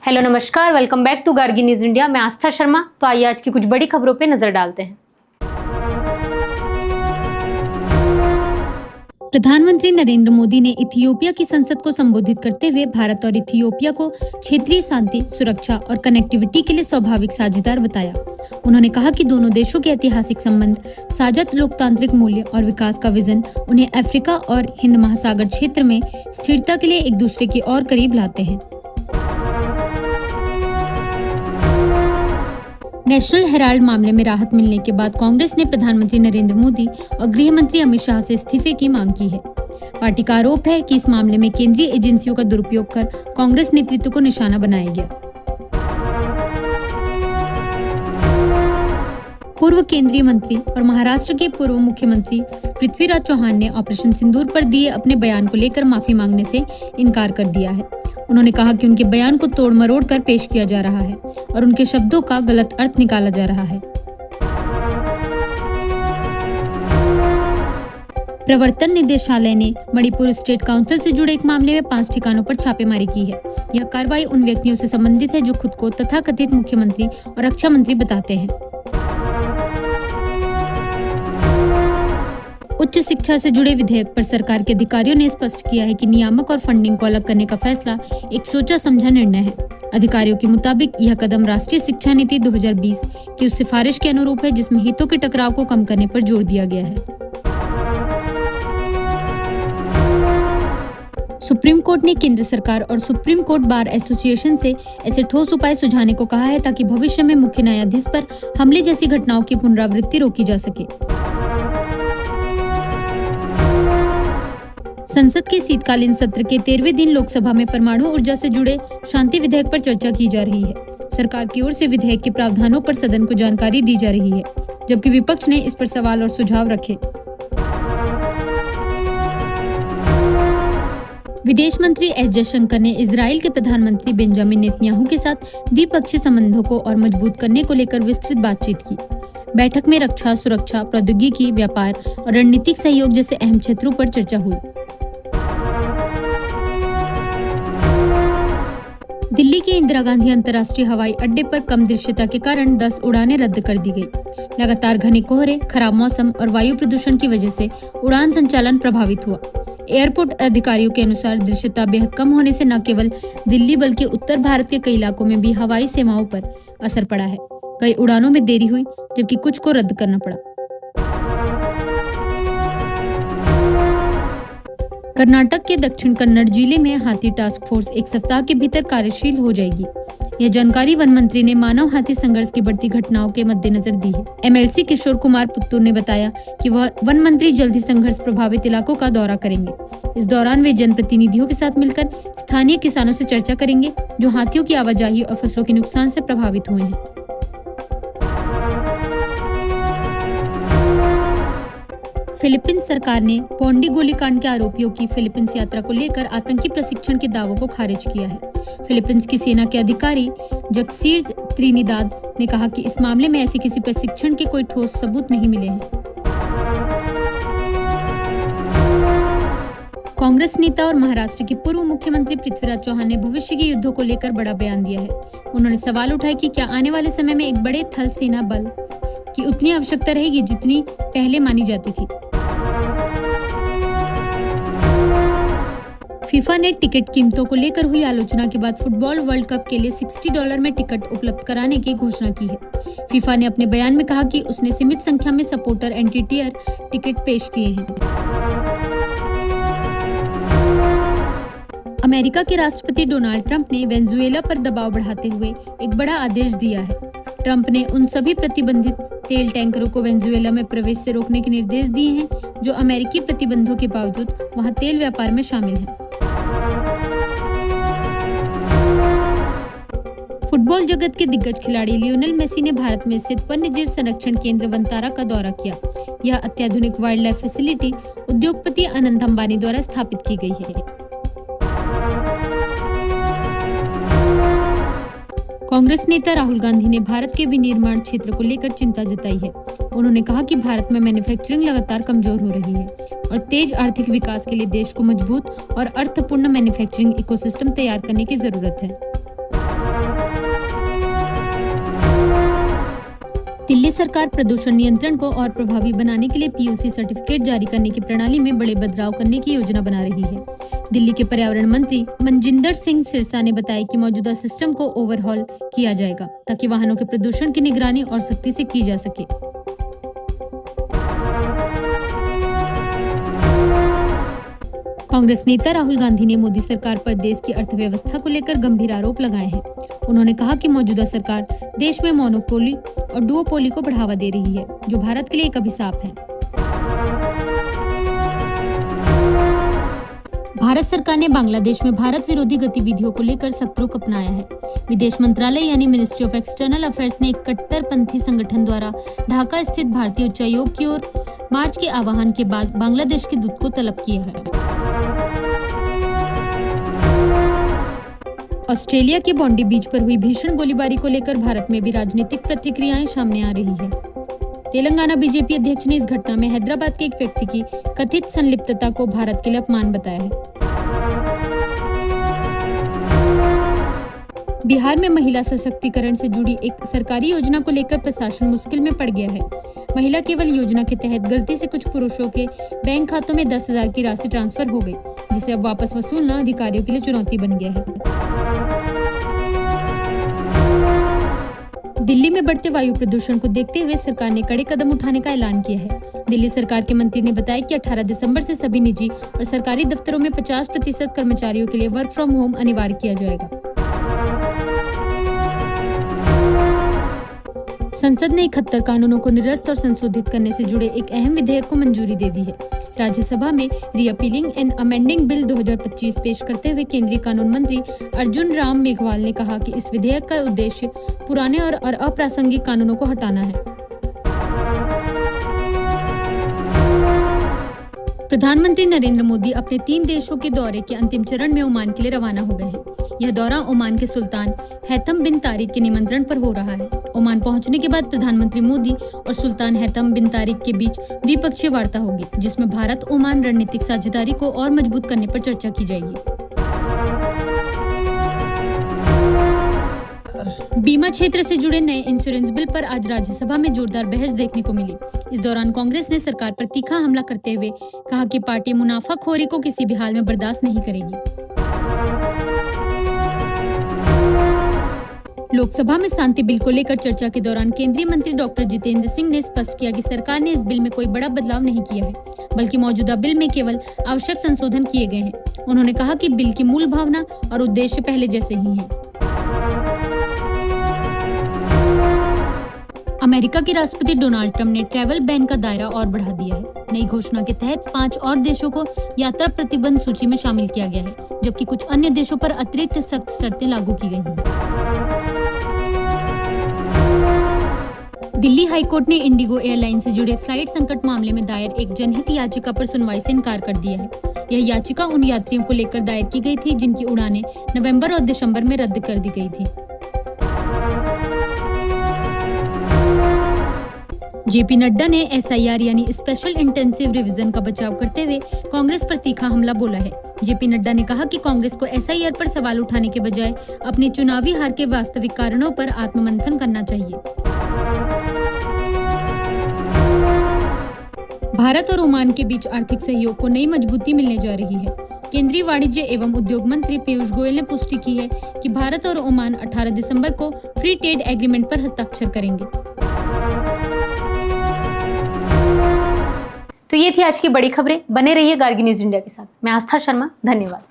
Hello नमस्कार, welcome back to Gargi news India. मैं आस्था शर्मा। तो आइए आज की कुछ बड़ी खबरों पे नजर डालते हैं। प्रधानमंत्री नरेंद्र मोदी ने इथियोपिया की संसद को संबोधित करते हुए भारत और इथियोपिया को क्षेत्रीय शांति, सुरक्षा और कनेक्टिविटी के लिए स्वाभाविक साझेदार बताया। उन्होंने कहा कि दोनों देशों के ऐतिहासिक संबंध, साझा लोकतांत्रिक मूल्य और विकास का विजन उन्हें अफ्रीका और हिंद महासागर क्षेत्र में स्थिरता के लिए एक दूसरे की और करीब लाते हैं। नेशनल हेराल्ड मामले में राहत मिलने के बाद कांग्रेस ने प्रधानमंत्री नरेंद्र मोदी और गृह मंत्री अमित शाह से इस्तीफे की मांग की है। पार्टी का आरोप है कि इस मामले में केंद्रीय एजेंसियों का दुरुपयोग कर कांग्रेस नेतृत्व को निशाना बनाया गया। पूर्व केंद्रीय मंत्री और महाराष्ट्र के पूर्व मुख्यमंत्री पृथ्वीराज चौहान ने ऑपरेशन सिंदूर पर दिए अपने बयान को लेकर माफी मांगने से इनकार कर दिया है। उन्होंने कहा कि उनके बयान को तोड़ मरोड़ कर पेश किया जा रहा है और उनके शब्दों का गलत अर्थ निकाला जा रहा है। प्रवर्तन निदेशालय ने मणिपुर स्टेट काउंसिल से जुड़े एक मामले में 5 ठिकानों पर छापेमारी की है। यह कार्रवाई उन व्यक्तियों से संबंधित है जो खुद को तथाकथित मुख्यमंत्री और रक्षा मंत्री बताते हैं। उच्च शिक्षा से जुड़े विधेयक पर सरकार के अधिकारियों ने स्पष्ट किया है कि नियामक और फंडिंग को अलग करने का फैसला एक सोचा समझा निर्णय है। अधिकारियों के मुताबिक यह कदम राष्ट्रीय शिक्षा नीति 2020 की उस सिफारिश के अनुरूप है जिसमें हितों के टकराव को कम करने पर जोर दिया गया है। सुप्रीम कोर्ट ने केंद्र सरकार और सुप्रीम कोर्ट बार एसोसिएशन से ऐसे ठोस उपाय सुझाने को कहा है ताकि भविष्य में मुख्य न्यायाधीश पर हमले जैसी घटनाओं की पुनरावृत्ति रोकी जा सके। संसद के शीतकालीन सत्र के 13वें दिन लोकसभा में परमाणु ऊर्जा से जुड़े शांति विधेयक पर चर्चा की जा रही है। सरकार की ओर से विधेयक के प्रावधानों पर सदन को जानकारी दी जा रही है, जबकि विपक्ष ने इस पर सवाल और सुझाव रखे। विदेश मंत्री एस जयशंकर ने इजराइल के प्रधानमंत्री बेंजामिन नेतन्याहू के साथ द्विपक्षीय संबंधों को और मजबूत करने को लेकर विस्तृत बातचीत की। बैठक में रक्षा, सुरक्षा, प्रौद्योगिकी, व्यापार और रणनीतिक सहयोग जैसे अहम क्षेत्रों पर चर्चा हुई। दिल्ली के इंदिरा गांधी अंतर्राष्ट्रीय हवाई अड्डे पर कम दृश्यता के कारण 10 उड़ानें रद्द कर दी गई। लगातार घने कोहरे, खराब मौसम और वायु प्रदूषण की वजह से उड़ान संचालन प्रभावित हुआ। एयरपोर्ट अधिकारियों के अनुसार दृश्यता बेहद कम होने से न केवल दिल्ली बल्कि उत्तर भारत के कई इलाकों में भी हवाई सेवाओं पर असर पड़ा है। कई उड़ानों में देरी हुई जबकि कुछ को रद्द करना पड़ा। कर्नाटक के दक्षिण कन्नड़ जिले में हाथी टास्क फोर्स एक सप्ताह के भीतर कार्यशील हो जाएगी। यह जानकारी वन मंत्री ने मानव हाथी संघर्ष की बढ़ती घटनाओं के मद्देनजर दी है। एमएलसी किशोर कुमार पुत्तूर ने बताया कि वह वन मंत्री जल्द ही संघर्ष प्रभावित इलाकों का दौरा करेंगे। इस दौरान वे जनप्रतिनिधियों के साथ मिलकर स्थानीय किसानों से चर्चा करेंगे जो हाथियों की आवाजाही और फसलों के नुकसान से प्रभावित हुए हैं। फिलीपींस सरकार ने पोंडी गोलीकांड के आरोपियों की फिलीपींस यात्रा को लेकर आतंकी प्रशिक्षण के दावों को खारिज किया है। फिलीपींस की सेना के अधिकारी जक्सीर्स त्रिनिदाद ने कहा कि इस मामले में ऐसे किसी प्रशिक्षण के कोई ठोस सबूत नहीं मिले हैं। कांग्रेस नेता और महाराष्ट्र के पूर्व मुख्यमंत्री पृथ्वीराज चौहान ने भविष्य के युद्धों को लेकर बड़ा बयान दिया है। उन्होंने सवाल उठाया कि क्या आने वाले समय में एक बड़े थल सेना बल की उतनी आवश्यकता रहेगी जितनी पहले मानी जाती थी। फीफा ने टिकट कीमतों को लेकर हुई आलोचना के बाद फुटबॉल वर्ल्ड कप के लिए $60 में टिकट उपलब्ध कराने की घोषणा की है। फीफा ने अपने बयान में कहा कि उसने सीमित संख्या में सपोर्टर एंटी टियर टिकट पेश किए हैं। अमेरिका के राष्ट्रपति डोनाल्ड ट्रंप ने वेनेजुएला पर दबाव बढ़ाते हुए एक बड़ा आदेश दिया है। ट्रंप ने उन सभी प्रतिबंधित तेल टैंकरों को वेनेजुएला में प्रवेश से रोकने के निर्देश दिए हैं जो अमेरिकी प्रतिबंधों के बावजूद वहां तेल व्यापार में शामिल हैं। फुटबॉल जगत के दिग्गज खिलाड़ी लियोनेल मेसी ने भारत में स्थित वन्यजीव संरक्षण केंद्र वनतारा का दौरा किया। यह अत्याधुनिक वाइल्ड लाइफ फैसिलिटी उद्योगपति अनंत अंबानी द्वारा स्थापित की गई है। कांग्रेस नेता राहुल गांधी ने भारत के विनिर्माण क्षेत्र को लेकर चिंता जताई है। उन्होंने कहा कि भारत में मैन्युफैक्चरिंग लगातार कमजोर हो रही है और तेज आर्थिक विकास के लिए देश को मजबूत और अर्थपूर्ण मैन्युफैक्चरिंग इकोसिस्टम तैयार करने की जरूरत है। दिल्ली सरकार प्रदूषण नियंत्रण को और प्रभावी बनाने के लिए पीयूसी सर्टिफिकेट जारी करने की प्रणाली में बड़े बदलाव करने की योजना बना रही है। दिल्ली के पर्यावरण मंत्री मनजिंदर सिंह सिरसा ने बताया कि मौजूदा सिस्टम को ओवरहॉल किया जाएगा ताकि वाहनों के प्रदूषण की निगरानी और सख्ती से की जा सके। कांग्रेस नेता राहुल गांधी ने मोदी सरकार पर देश की अर्थव्यवस्था को लेकर गंभीर आरोप लगाए हैं। उन्होंने कहा कि मौजूदा सरकार देश में मोनोपोली और डुओपोली को बढ़ावा दे रही है, जो भारत के लिए एक अभिशाप है। भारत सरकार ने बांग्लादेश में भारत विरोधी गतिविधियों को लेकर सख्त रुख अपनाया है। विदेश मंत्रालय यानी मिनिस्ट्री ऑफ एक्सटर्नल अफेयर्स ने एक कट्टरपंथी संगठन द्वारा ढाका स्थित भारतीय उच्चायोग की ओर मार्च के आह्वान के बाद बांग्लादेश के दूत को तलब किया है। ऑस्ट्रेलिया के बॉन्डी बीच पर हुई भीषण गोलीबारी को लेकर भारत में भी राजनीतिक प्रतिक्रियाएं सामने आ रही है। तेलंगाना बीजेपी अध्यक्ष ने इस घटना में हैदराबाद के एक व्यक्ति की कथित संलिप्तता को भारत के लिए अपमान बताया है। बिहार में महिला सशक्तिकरण से जुड़ी एक सरकारी योजना को लेकर प्रशासन मुश्किल में पड़ गया है। महिला केवल योजना के तहत गलती से कुछ पुरुषों के बैंक खातों में 10,000 की राशि ट्रांसफर हो गई, जिसे अब वापस वसूलना अधिकारियों के लिए चुनौती बन गया है। दिल्ली में बढ़ते वायु प्रदूषण को देखते हुए सरकार ने कड़े कदम उठाने का ऐलान किया है। दिल्ली सरकार के मंत्री ने बताया कि 18 दिसंबर से सभी निजी और सरकारी दफ्तरों में 50% कर्मचारियों के लिए वर्क फ्रॉम होम अनिवार्य किया जाएगा। संसद ने 71 कानूनों को निरस्त और संशोधित करने से जुड़े एक अहम विधेयक को मंजूरी दे दी है। राज्यसभा में रीअपीलिंग एंड अमेंडिंग बिल 2025 पेश करते हुए केंद्रीय कानून मंत्री अर्जुन राम मेघवाल ने कहा कि इस विधेयक का उद्देश्य पुराने और अप्रासंगिक कानूनों को हटाना है। प्रधानमंत्री नरेंद्र मोदी अपने 3 देशों के दौरे के अंतिम चरण में ओमान के लिए रवाना हो गए हैं। यह दौरा ओमान के सुल्तान हैथम बिन तारिक के निमंत्रण पर हो रहा है। ओमान पहुंचने के बाद प्रधानमंत्री मोदी और सुल्तान हैथम बिन तारिक के बीच द्विपक्षीय वार्ता होगी, जिसमें भारत ओमान रणनीतिक साझेदारी को और मजबूत करने पर चर्चा की जाएगी। बीमा क्षेत्र से जुड़े नए इंश्योरेंस बिल पर आज राज्यसभा में जोरदार बहस देखने को मिली। इस दौरान कांग्रेस ने सरकार पर तीखा हमला करते हुए कहा कि पार्टी मुनाफाखोरी को किसी भी हाल में बर्दाश्त नहीं करेगी। लोकसभा में शांति बिल को लेकर चर्चा के दौरान केंद्रीय मंत्री डॉक्टर जितेंद्र सिंह ने स्पष्ट किया कि सरकार ने इस बिल में कोई बड़ा बदलाव नहीं किया है, बल्कि मौजूदा बिल में केवल आवश्यक संशोधन किए गए हैं। उन्होंने कहा कि बिल की मूल भावना और उद्देश्य पहले जैसे ही हैं। अमेरिका के राष्ट्रपति डोनाल्ड ट्रंप ने ट्रैवल बैन का दायरा और बढ़ा दिया है। नई घोषणा के तहत 5 और देशों को यात्रा प्रतिबंध सूची में शामिल किया गया है, जबकि कुछ अन्य देशों पर अतिरिक्त सख्त शर्तें लागू की गई हैं। दिल्ली हाईकोर्ट ने इंडिगो एयरलाइन से जुड़े फ्लाइट संकट मामले में दायर एक जनहित याचिका पर सुनवाई से इनकार कर दिया है। यह याचिका उन यात्रियों को लेकर दायर की गई थी जिनकी उड़ानें नवंबर और दिसंबर में रद्द कर दी गई थी। जेपी नड्डा ने SIR यानी स्पेशल इंटेंसिव रिवीजन का बचाव करते हुए कांग्रेस पर तीखा हमला बोला है। जेपी नड्डा ने कहा कि कांग्रेस को SIR पर सवाल उठाने के बजाय अपनी चुनावी हार के वास्तविक कारणों पर आत्ममंथन करना चाहिए। भारत और ओमान के बीच आर्थिक सहयोग को नई मजबूती मिलने जा रही है। केंद्रीय वाणिज्य एवं उद्योग मंत्री पीयूष गोयल ने पुष्टि की है कि भारत और ओमान 18 दिसंबर को फ्री ट्रेड एग्रीमेंट पर हस्ताक्षर करेंगे। तो ये थी आज की बड़ी खबरें। बने रहिए गार्गी न्यूज इंडिया के साथ। मैं आस्था शर्मा, धन्यवाद।